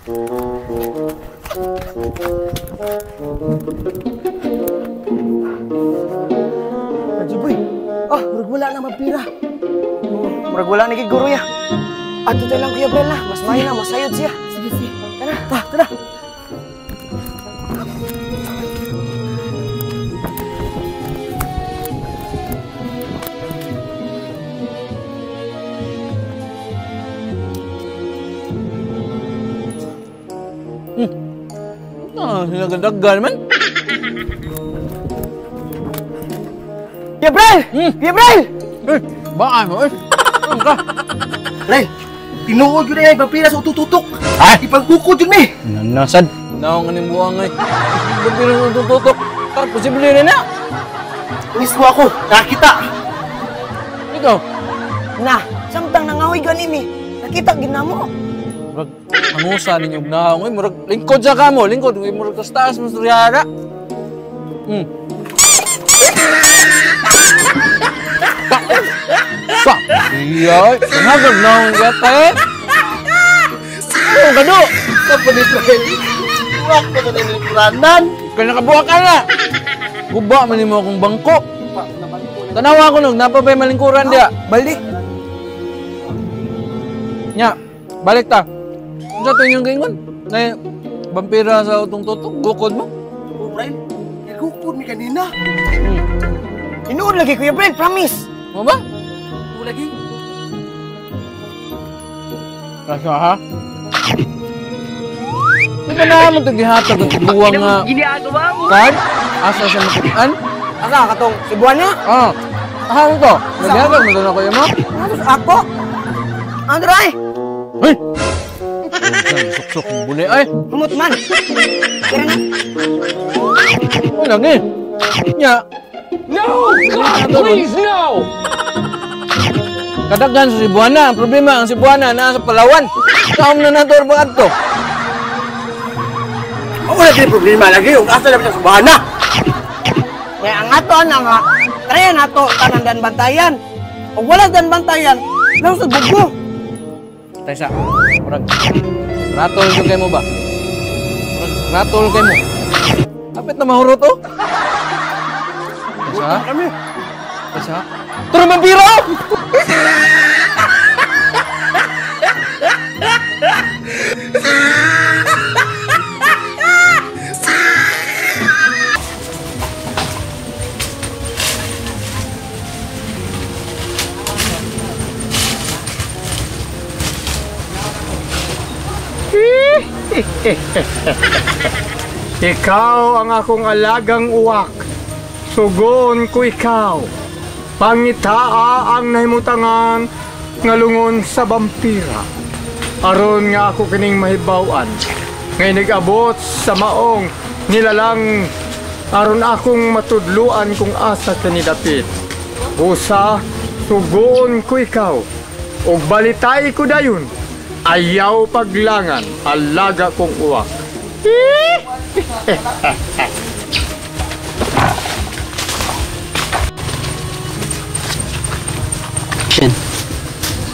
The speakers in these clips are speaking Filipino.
Rajiboy, murag wala na magpira. Murag wala na giguro ya. Ato tayo lang Kuya Brel na, mas mayo na, masayod siya. Sige, sige. Tara, tara. Sinagadagan man. Kuya Brel! Kuya Brel! Baka mo eh. Ano ka? Brel, tinuod yun eh, vampira sa utututok. Ipagkukod yun eh. Nanasad. Naong nga buwang eh. Vampira sa utututok. Posible rin na. Mismo ako, nakita. Ikaw? Na, samtang nangahoy ganin eh. Nakita ginamo. Murag, hangusa ninyo na ako. Murag, lingkod sa kamo. Lingkod. Murag, taas mo suryara. Pak! Iya, nangagag na akong gata eh. Ano ka do? Kapunit na kayo. Buwak ko na nilipuranan. Kaya nakabuha ka na. Guba, mali mo akong bangko. Tanawa ko nung, napabay malingkuran dia. Balik. Nya, balik ta. Ano sa yung gingon? Na vampira sa utong tutok, gukod mo? Oh, Brian, nagukod mi kanina. Inuod lagi, Kuya Brian, promise. Mo ba? Inuod lagi. Rasa ha? Di ba naman ito gihatag at buwang nga card? Asa sa matuan? Asa, katong sibuan niya? Ahang to. Naghatag mo doon ako yung mo? Ako? Andray! Hey! Suksok ng buli ay! Humot man! Kira na! Ay, lagi! Nya! No! God, please, no! Kadaghan sa Cebuana. Ang problema, ang Cebuana nasa Palawan. Kaom na nato ang mga ito. Wala din problema lagi. Yung asa na sa Cebuana. Kaya ang ato na nga, kaya nato tanang dan bantayan. O wala dan bantayan, lang sa bugo. Taysa, murag ratol yung kayo mo ba? Murag ratol kayo mo. Kapit na mahurot oh. Taysa? Taysa? Turun vampiro! Ikaw ang akong alagang uwak. Sugon ko ikaw. Pangitaa ang nahimutangan nga lungon sa vampira. Aron nga ako kining mahibawan. Ngay nag-abot sa maong nilalang aron akong matudluan kung asa kanidapit. Usa, sugon ko ikaw. Og balitay ko dayon. Ayaw paglangan, alaga kong uwak.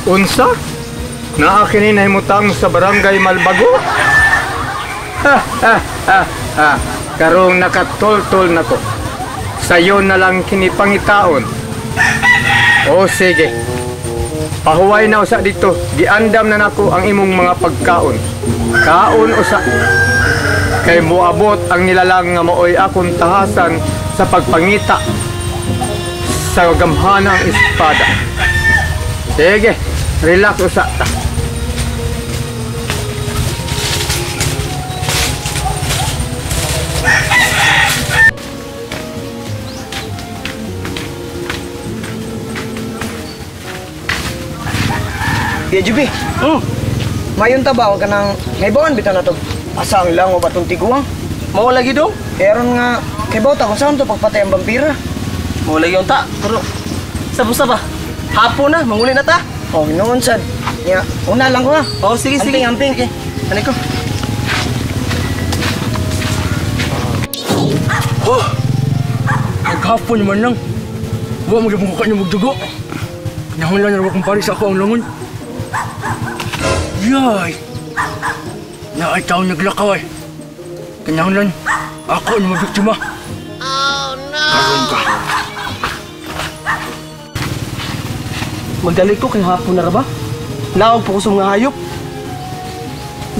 Unsa? Naa kini nahimutang sa barangay Malbago? Karong nakatultol na ko. Sayo na lang kini pangitaon. O sige. Pahuway na usa dito. Giandam na nako ang imong mga pagkaon. Kaon usa. Kay moabot ang nilalang nga maoy akong tahasan sa pagpangita sa gamhanang espada. Sige, relax usa ta. Kuya Juby. Mayon ta ba? Huwag ka nang naibawan bitaw na to. Asang lang o batong tiguang? Mao lagi dong. Eron nga, kay bawta kung saan to pagpatay ang vampira. Mao lagi yung ta. Pero sa ba? Hapon na, manguli na ta. Oh, noon sad. Ya, una lang ko ha. Oh, sige, sige. Amping. Okay. Ano ko? Oh! Naghapon naman lang. Huwag magmukha niyo magdugo. Nahulan na rin akong pari sa ako ang langon. Yay! na ay taong naglakaw ay. Kinahanglan, ako ang mabiktima. Karoon ka. Magdali ko kay hapon na ra ba? Naog po ko sa mga hayop.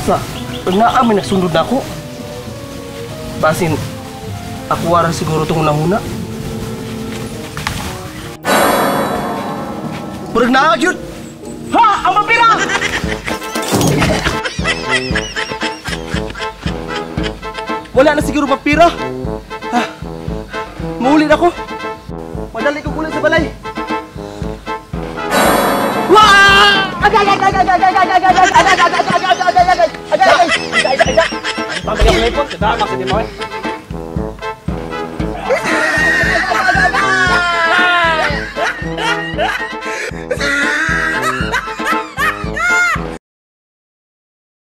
Isa, pag naamin nagsundod na ako. Basin, ako wara siguro itong unang-una. Murag naag yun! Ha! Ang vampira! Wala na siguro vampira. Ha! Maulit ako. Madali ko kulit sa balay. Wah! Agay! Agay!